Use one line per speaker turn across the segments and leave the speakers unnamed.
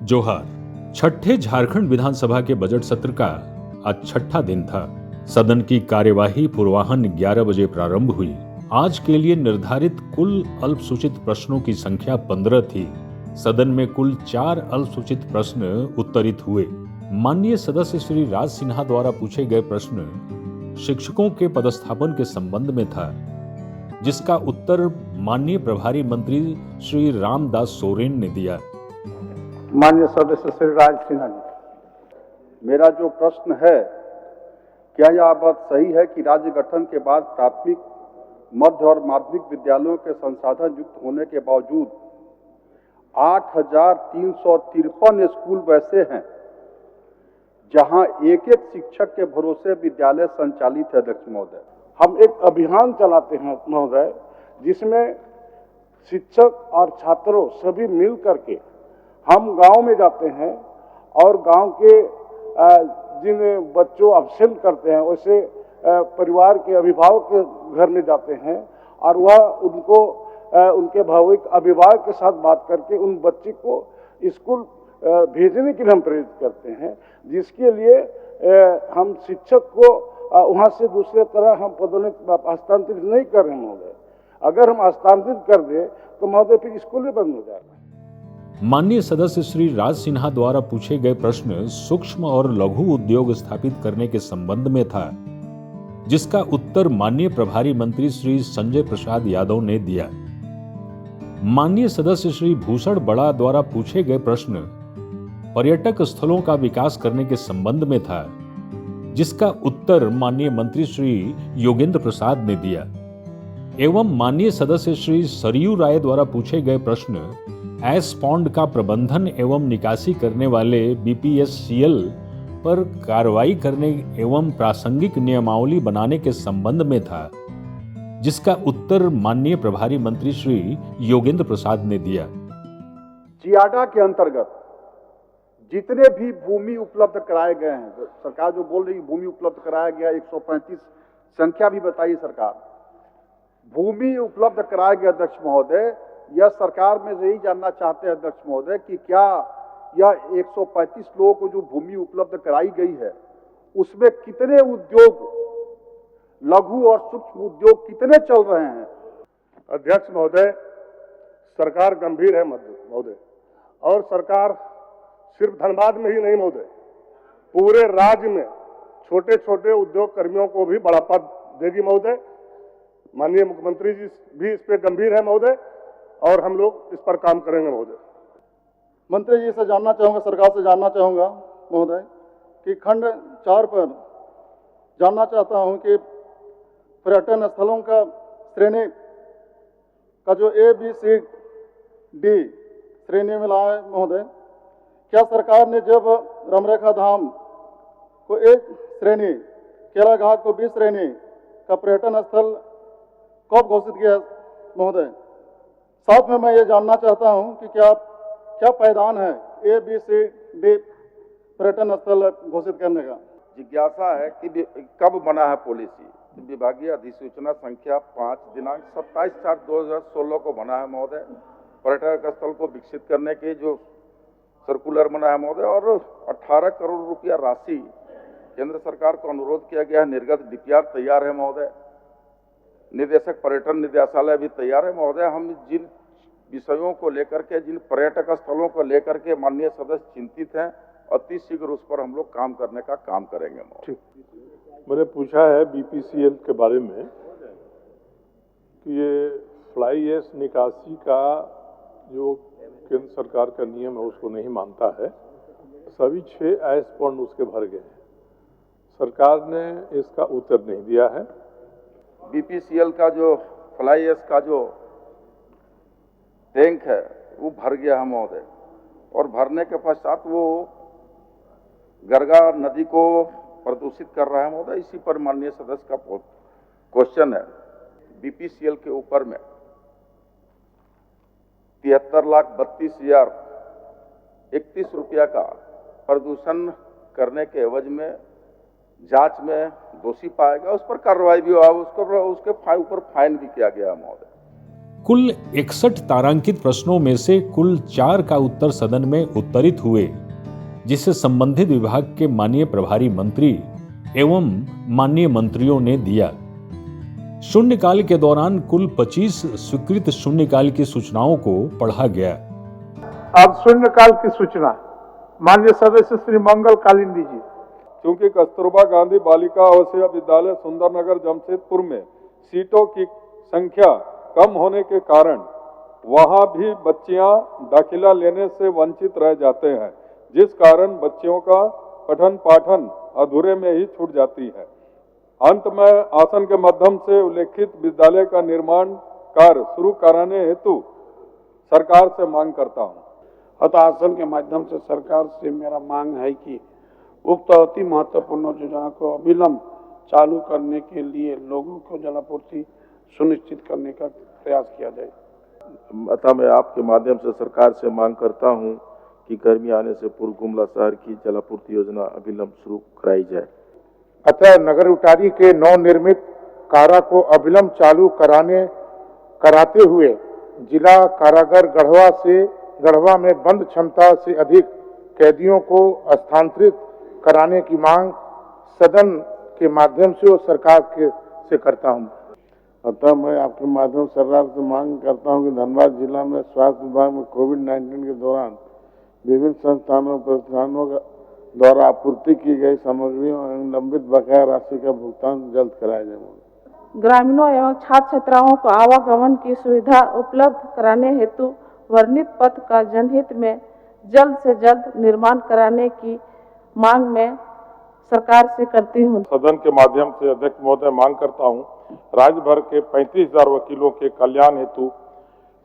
जोहार। छठे झारखंड विधानसभा के बजट सत्र का आज छठा दिन था। सदन की कार्यवाही पूर्वाह्न 11 बजे प्रारंभ हुई। आज के लिए निर्धारित कुल अल्पसूचित प्रश्नों की संख्या 15 थी। सदन में कुल 4 अल्पसूचित प्रश्न उत्तरित हुए। माननीय सदस्य श्री राज सिन्हा द्वारा पूछे गए प्रश्न शिक्षकों के पदस्थापन के संबंध में था, जिसका उत्तर माननीय प्रभारी मंत्री श्री रामदास सोरेन ने दिया।
माननीय सदस्य श्री राज सिन्हा जी, मेरा जो प्रश्न है, क्या यह बात सही है कि राज्य गठन के बाद प्राथमिक, मध्य और माध्यमिक विद्यालयों के संसाधन युक्त होने के बावजूद 8,353 स्कूल वैसे हैं जहां एक एक शिक्षक के भरोसे विद्यालय संचालित है? अध्यक्ष महोदय,
हम एक अभियान चलाते हैं महोदय, जिसमें शिक्षक और छात्रों सभी मिल करके हम गांव में जाते हैं और गांव के जिन बच्चों अब्सेंट करते हैं वैसे परिवार के अभिभावक के घर में जाते हैं और वह उनको उनके भावुक अभिभावक के साथ बात करके उन बच्चे को स्कूल भेजने के लिए हम प्रेरित करते हैं, जिसके लिए हम शिक्षक को वहाँ से दूसरे तरह हम पदोन्नति हस्तांतरित नहीं कर रहे हैं महोदय। अगर हम हस्तांतरित कर दें तो महोदय फिर स्कूल भी बंद हो जाएगा।
माननीय सदस्य श्री राज सिन्हा द्वारा पूछे गए प्रश्न सूक्ष्म और लघु उद्योग स्थापित करने के संबंध में था, जिसका उत्तर माननीय प्रभारी मंत्री श्री संजय प्रसाद यादव ने दिया। माननीय सदस्य श्री भूषण बड़ा द्वारा पूछे गए प्रश्न पर्यटक स्थलों का विकास करने के संबंध में था, जिसका उत्तर माननीय मंत्री श्री योगेंद्र प्रसाद ने दिया। एवं माननीय सदस्य श्री सरयू राय द्वारा पूछे गए प्रश्न एस पॉन्ड का प्रबंधन एवं निकासी करने वाले बीपीएससीएल पर कार्रवाई करने एवं प्रासंगिक नियमावली बनाने के संबंध में था, जिसका उत्तर माननीय प्रभारी मंत्री श्री योगेंद्र प्रसाद ने दिया।
जियाडा के अंतर्गत जितने भी भूमि उपलब्ध कराए गए हैं, सरकार जो बोल रही भूमि उपलब्ध कराया गया 135 संख्या भी बताइए सरकार। भूमि उपलब्ध कराया गया अध्यक्ष महोदय, यह सरकार में यही जानना चाहते हैं अध्यक्ष महोदय कि क्या यह 135 लोगों को जो भूमि उपलब्ध कराई गई है उसमें कितने उद्योग, लघु और सूक्ष्म उद्योग कितने चल रहे हैं?
अध्यक्ष महोदय, सरकार गंभीर है महोदय, और सरकार सिर्फ धनबाद में ही नहीं महोदय, पूरे राज्य में छोटे छोटे उद्योग कर्मियों को भी बढ़ावा देगी महोदय। माननीय मुख्यमंत्री जी भी इस पे गंभीर है महोदय, और हम लोग इस पर काम करेंगे महोदय।
मंत्री जी से जानना चाहूँगा, सरकार से जानना चाहूँगा महोदय कि खंड 4 पर जानना चाहता हूँ कि पर्यटन स्थलों का श्रेणी का जो ABCD श्रेणी में लाया है महोदय, क्या सरकार ने जब रमरेखा धाम को A श्रेणी, केला घाट को B श्रेणी का पर्यटन स्थल कब घोषित किया महोदय? साथ में मैं ये जानना चाहता हूं कि क्या पायदान है ABCD पर्यटन स्थल घोषित करने का?
जिज्ञासा है कि कब बना है पॉलिसी। विभागीय अधिसूचना संख्या 5 दिनांक 27/4/2016 को बना है महोदय। पर्यटक स्थल को विकसित करने के जो सर्कुलर बना है महोदय, और 18 करोड़ रुपया राशि केंद्र सरकार को अनुरोध किया गया है। निर्गत DPR तैयार है महोदय। निदेशक पर्यटन निदेशालय भी तैयार है महोदय। हम जिन विषयों को लेकर के, जिन पर्यटक स्थलों को लेकर के माननीय सदस्य चिंतित हैं, अति शीघ्र उस पर हम लोग काम करने का काम करेंगे महोदय।
मैंने पूछा है BPCL के बारे में कि ये फ्लाई ऐश निकासी का जो केंद्र सरकार का नियम है उसको नहीं मानता है। सभी 6 ऐश पॉन्ड उसके भर गए हैं। सरकार ने इसका उत्तर नहीं दिया है।
BPCL का जो फ्लाई ऐश का जो टैंक है वो भर गया है महोदय, और भरने के पश्चात वो गरगा नदी को प्रदूषित कर रहा है महोदय। इसी पर माननीय सदस्य का क्वेश्चन है। BPCL के ऊपर में 73,32,031 रुपया का प्रदूषण करने के एवज में जांच में दोषी पाया गया, उस पर कार्रवाई भी हुआ, उसके ऊपर फाइन भी किया गया महोदय।
कुल 61 तारांकित प्रश्नों में से कुल 4 का उत्तर सदन में उत्तरित हुए, जिसे संबंधित विभाग के माननीय प्रभारी मंत्री एवं माननीय मंत्रियों ने दिया। शून्यकाल के दौरान कुल 25 स्वीकृत शून्यकाल की सूचनाओं को पढ़ा गया।
अब शून्यकाल की सूचना माननीय सदस्य श्री मंगल कालिंदी जी।
क्योंकि कस्तूरबा गांधी बालिका आवासीय विद्यालय सुंदरनगर जमशेदपुर में सीटों की संख्या कम होने के कारण वहां भी बच्चियां दाखिला लेने से वंचित रह जाते हैं, जिस कारण बच्चियों का पठन पाठन अधूरे में ही छूट जाती है। अंत में आसन के माध्यम से उल्लेखित विद्यालय का निर्माण कार्य शुरू कराने हेतु सरकार से मांग करता हूं।
अतः आसन के माध्यम से सरकार से मेरा मांग है कि उक्त अति महत्वपूर्ण योजना को अविलंब चालू करने के लिए लोगों को जलापूर्ति सुनिश्चित करने का प्रयास किया जाए।
अतः मैं आपके माध्यम से सरकार से मांग करता हूं कि गर्मी आने से पूर्व गुमला शहर की जलापूर्ति योजना अविलंब शुरू कराई जाए।
अतः नगर उटारी के नवनिर्मित कारा को अविलंब चालू कराते हुए जिला कारागार गढ़वा में बंद क्षमता से अधिक कैदियों को स्थानांतरित कराने की मांग सदन के माध्यम से और सरकार से करता हूं।
अतः मैं आपके माध्यम से सरकार से मांग करता हूं कि धनबाद जिला में स्वास्थ्य विभाग में कोविड-19 के दौरान विभिन्न संस्थानों प्रतिष्ठानों द्वारा आपूर्ति की गई सामग्रियों एवं लंबित बकाया राशि का भुगतान जल्द कराया जाए।
ग्रामीणों एवं छात्र छात्राओं को आवागमन की सुविधा उपलब्ध कराने हेतु वर्णित पथ का जनहित में जल्द से जल्द निर्माण कराने की मांग मैं सरकार से करती हूँ।
सदन के माध्यम से अध्यक्ष महोदय मांग करता हूँ, राज्य भर के 35,000 वकीलों के कल्याण हेतु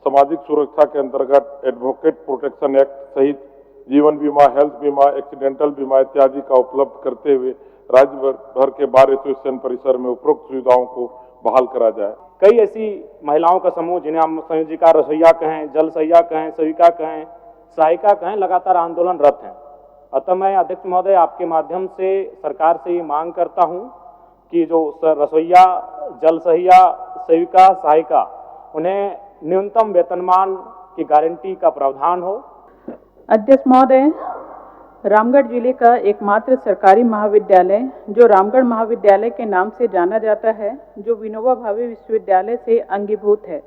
सामाजिक सुरक्षा के अंतर्गत एडवोकेट प्रोटेक्शन एक्ट सहित जीवन बीमा, हेल्थ बीमा, एक्सीडेंटल बीमा इत्यादि का उपलब्ध करते हुए राज्य भर के बार एसोसिएशन परिसर में उपरोक्त सुविधाओं को बहाल करा जाए।
कई ऐसी महिलाओं का समूह जिन्हें हम संयोजिका, रसोईया कहें, जल सहिया कहें, सेविका कहें, सहायिका कहें, लगातार आंदोलनरत हैं। अतः मैं अध्यक्ष महोदय आपके माध्यम से सरकार से ये मांग करता हूं कि जो रसोईया, जल सहिया, सेविका, सहायिका, उन्हें न्यूनतम वेतनमान की गारंटी का प्रावधान हो।
अध्यक्ष महोदय, रामगढ़ जिले का एकमात्र सरकारी महाविद्यालय जो रामगढ़ महाविद्यालय के नाम से जाना जाता है, जो विनोबा भावे विश्वविद्यालय से अंगीभूत है,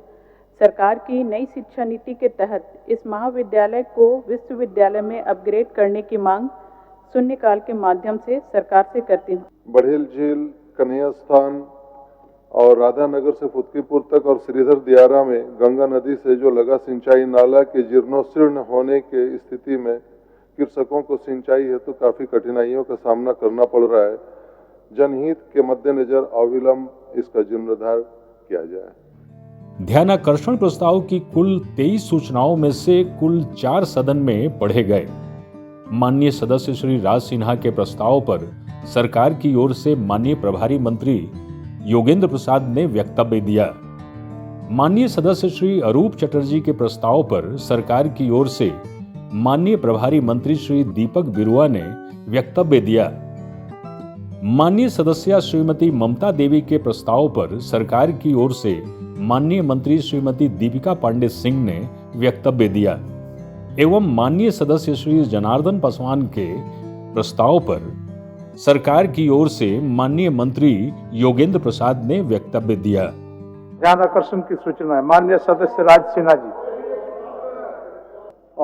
सरकार की नई शिक्षा नीति के तहत इस महाविद्यालय को विश्वविद्यालय में अपग्रेड करने की मांग शून्यकाल के माध्यम से सरकार से करती हूँ।
बढ़ेल झील, कन्हैया स्थान और राधानगर से फुदकीपुर तक और श्रीधर दियारा में गंगा नदी से जो लगा सिंचाई नाला के जीर्णोशीर्ण होने के स्थिति में कृषकों को सिंचाई हेतु काफी कठिनाइयों का सामना करना पड़ रहा है। जनहित के मद्देनजर अविलंब इसका जीर्णोद्धार किया जाए।
ध्यानाकर्षण प्रस्ताव की कुल 23 सूचनाओं में से कुल 4 सदन में पढ़े गए। माननीय सदस्य श्री राज सिन्हा के प्रस्ताव पर सरकार की ओर से माननीय प्रभारी मंत्री योगेंद्र प्रसाद ने वक्तव्य दिया। माननीय सदस्य श्री अरूप चटर्जी के प्रस्ताव पर सरकार की ओर से माननीय प्रभारी मंत्री श्री दीपक बिरुआ ने वक्तव्य दिया। माननीय सदस्य श्रीमती ममता देवी के प्रस्ताव पर सरकार की ओर से माननीय मंत्री श्रीमती दीपिका पांडे सिंह ने वक्तव्य दिया एवं माननीय सदस्य श्री जनार्दन पासवान के प्रस्ताव पर सरकार की ओर से माननीय मंत्री योगेंद्र प्रसाद ने वक्तव्य दिया।
ध्यान आकर्षण की सूचना है माननीय सदस्य राज सिन्हा जी।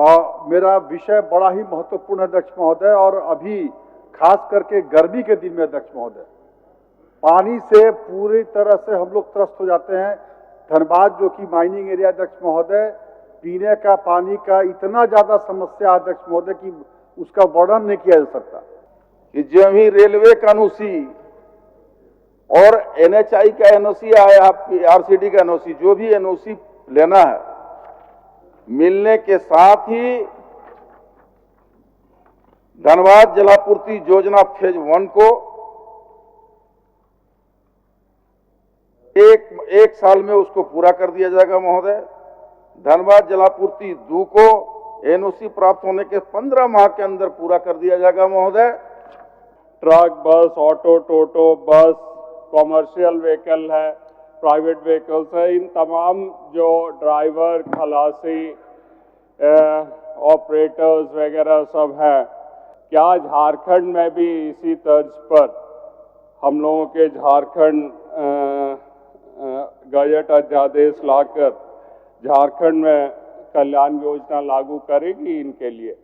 और मेरा विषय बड़ा ही महत्वपूर्ण है अध्यक्ष महोदय, और अभी खास करके गर्मी के दिन में अध्यक्ष महोदय, पानी से पूरी तरह से हम लोग त्रस्त हो जाते हैं। धनबाद जो कि माइनिंग एरिया अध्यक्ष महोदय, पीने का पानी का इतना ज्यादा समस्या अध्यक्ष महोदय कि उसका वर्णन नहीं किया जा सकता।
कि जो भी रेलवे का एनओसी और एनएचआई का एनओसी आया, आपकी आरसीडी का एनओसी, जो भी एनओसी लेना है, मिलने के साथ ही धनबाद जलापूर्ति योजना फेज 1 को एक साल में उसको पूरा कर दिया जाएगा महोदय। धनबाद जलापूर्ति 2 को एनओसी प्राप्त होने के 15 माह के अंदर पूरा कर दिया जाएगा महोदय।
ट्रक, बस, ऑटो, टोटो, बस, कॉमर्शियल व्हीकल है, प्राइवेट व्हीकल्स है, इन तमाम जो ड्राइवर, खलासी, ऑपरेटर्स वगैरह सब हैं, क्या झारखंड में भी इसी तर्ज पर हम लोगों के झारखंड गजट अध्यादेश लाकर झारखंड में कल्याण योजना लागू करेगी इनके लिए?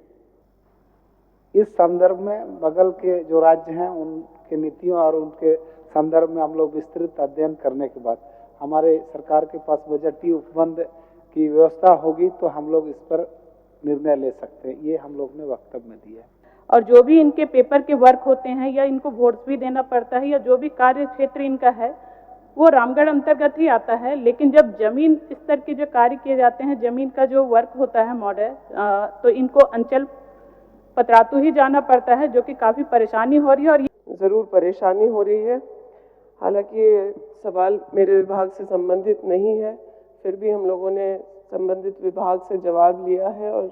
इस संदर्भ में बगल के जो राज्य हैं उनके नीतियों और उनके संदर्भ में हम लोग विस्तृत अध्ययन करने के बाद हमारे सरकार के पास बजटीय उपबंध की व्यवस्था होगी तो हम लोग इस पर निर्णय ले सकते हैं। ये हम लोग ने वक्तव्य में दिया है।
और जो भी इनके पेपर के वर्क होते हैं या इनको वोट्स भी देना पड़ता है या जो भी कार्य क्षेत्र इनका है वो रामगढ़ अंतर्गत ही आता है, लेकिन जब जमीन स्तर के जो कार्य किए जाते हैं, जमीन का जो वर्क होता है मॉडल, तो इनको अंचल पतरातू ही जाना पड़ता है, जो कि काफ़ी परेशानी हो रही है। और
ज़रूर परेशानी हो रही है, हालांकि ये सवाल मेरे विभाग से संबंधित नहीं है, फिर भी हम लोगों ने संबंधित विभाग से जवाब लिया है और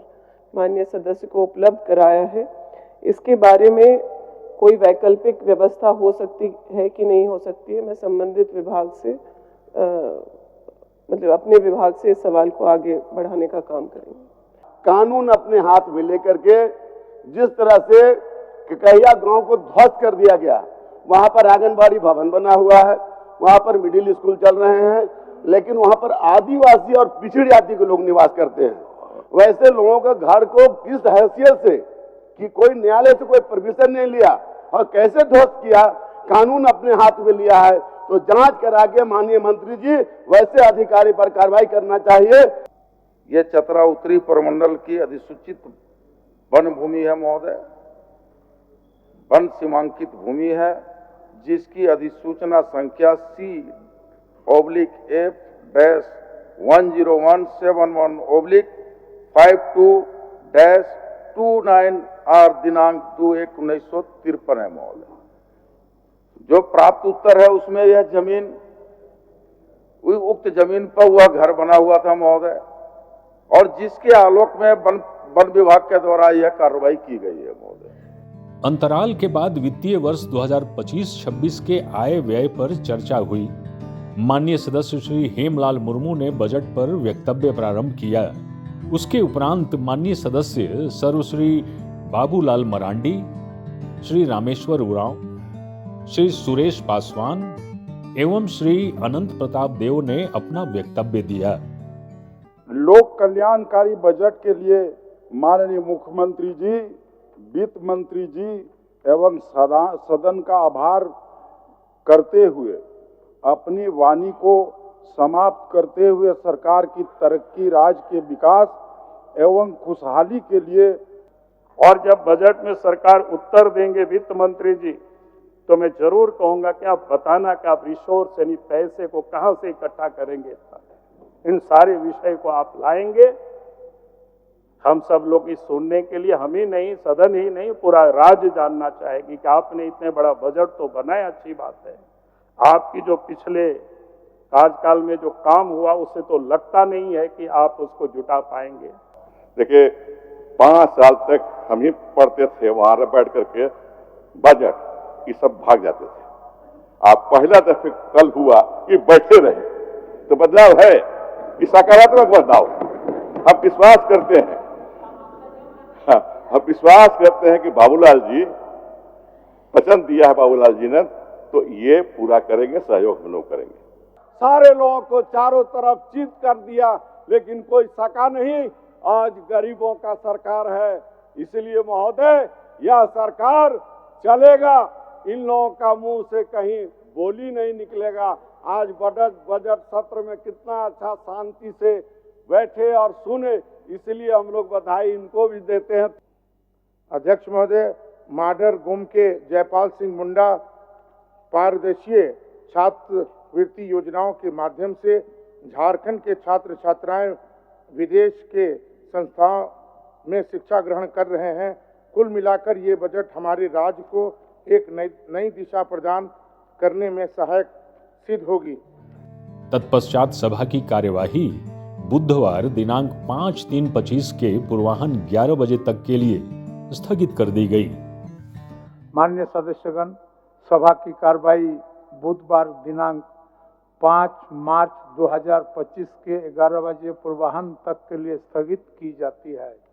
माननीय सदस्य को उपलब्ध कराया है। इसके बारे में कोई वैकल्पिक व्यवस्था हो सकती है कि नहीं हो सकती है, मैं संबंधित विभाग से मतलब अपने विभाग से इस सवाल को आगे बढ़ाने का काम करेंगे।
कानून अपने हाथ में लेकर के जिस तरह से ककहिया गांव को ध्वस्त कर दिया गया, वहां पर आंगनबाड़ी भवन बना हुआ है, वहां पर मिडिल स्कूल चल रहे हैं, लेकिन वहां पर आदिवासी और पिछड़ी जाति के लोग निवास करते हैं। वैसे लोगों के घर को किस हैसियत से कि कोई न्यायालय से कोई परमिशन नहीं लिया और कैसे ध्वस्त किया, कानून अपने हाथ में लिया है तो जांच करा के माननीय मंत्री जी वैसे अधिकारी पर कार्रवाई करना चाहिए।
ये चतरा उत्तरी प्रमंडल की अधिसूचित वन भूमि है महोदय, वन सीमांकित भूमि है, जिसकी अधिसूचना संख्या C/10711/52-29R दिनांक 2/1/1953 है महोदय। जो प्राप्त उत्तर है उसमें यह जमीन, उक्त जमीन पर वह घर बना हुआ था महोदय, और जिसके आलोक में वन विभाग के द्वारा यह कार्रवाई की गई है महोदय।
अंतराल के बाद वित्तीय वर्ष 2025-26 के आय व्यय पर चर्चा हुई। माननीय सदस्य श्री हेमलाल मुर्मू ने बजट पर वक्तव्य प्रारंभ किया। उसके उपरांत माननीय सदस्य सर्वश्री बाबूलाल मरांडी, श्री रामेश्वर उरांव, श्री सुरेश पासवान एवं श्री अनंत प्रताप देव ने अपना वक्तव्य दिया।
लोक कल्याणकारी बजट के लिए माननीय मुख्यमंत्री जी, वित्त मंत्री जी एवं सदन का आभार करते हुए अपनी वाणी को समाप्त करते हुए सरकार की तरक्की, राज्य के विकास एवं खुशहाली के लिए, और जब बजट में सरकार उत्तर देंगे वित्त मंत्री जी, तो मैं जरूर कहूंगा कि आप बताना कि आप रिसोर्स यानी पैसे को कहां से इकट्ठा करेंगे। इन सारे विषय को आप लाएंगे। हम सब लोग इस सुनने के लिए, हम ही नहीं, सदन ही नहीं, पूरा राज्य जानना चाहेगी कि आपने इतने बड़ा बजट तो बनाया, अच्छी बात है। आपकी जो पिछले कार्यकाल में जो काम हुआ उससे तो लगता नहीं है कि आप उसको जुटा पाएंगे।
देखिए 5 साल तक हम ही पढ़ते थे वहां बैठ करके बजट, ये सब भाग जाते थे। आप पहला दफे कल हुआ कि बैठे रहे, तो बदलाव है, ये सकारात्मक बदलाव। हम विश्वास करते हैं, हम विश्वास करते हैं कि बाबूलाल जी वचन दिया है, बाबूलाल जी ने, तो ये पूरा करेंगे, सहयोग हम लोग करेंगे।
सारे लोगों को चारों तरफ चित कर दिया, लेकिन कोई सका नहीं। आज गरीबों का सरकार है, इसलिए महोदय यह सरकार चलेगा, इन लोगों का मुंह से कहीं बोली नहीं निकलेगा। आज बजट सत्र में कितना अच्छा शांति से बैठे और सुने, इसलिए हम लोग बधाई इनको भी देते हैं।
अध्यक्ष महोदय, माडर गुम के जयपाल सिंह मुंडा पारदर्शी छात्रवृत्ति योजनाओं के माध्यम से झारखंड के छात्र छात्राएं विदेश के संस्थाओं में शिक्षा ग्रहण कर रहे हैं। कुल मिलाकर ये बजट हमारे राज्य को एक नई दिशा प्रदान करने में सहायक सिद्ध होगी।
तत्पश्चात सभा की कार्यवाही बुधवार दिनांक 5/3/25 के पूर्वाह्न 11 बजे तक के लिए स्थगित कर दी गई।
माननीय सदस्यगण, सभा की कार्यवाही बुधवार दिनांक
5 मार्च 2025 के 11 बजे पूर्वाह्न तक के लिए स्थगित की जाती है।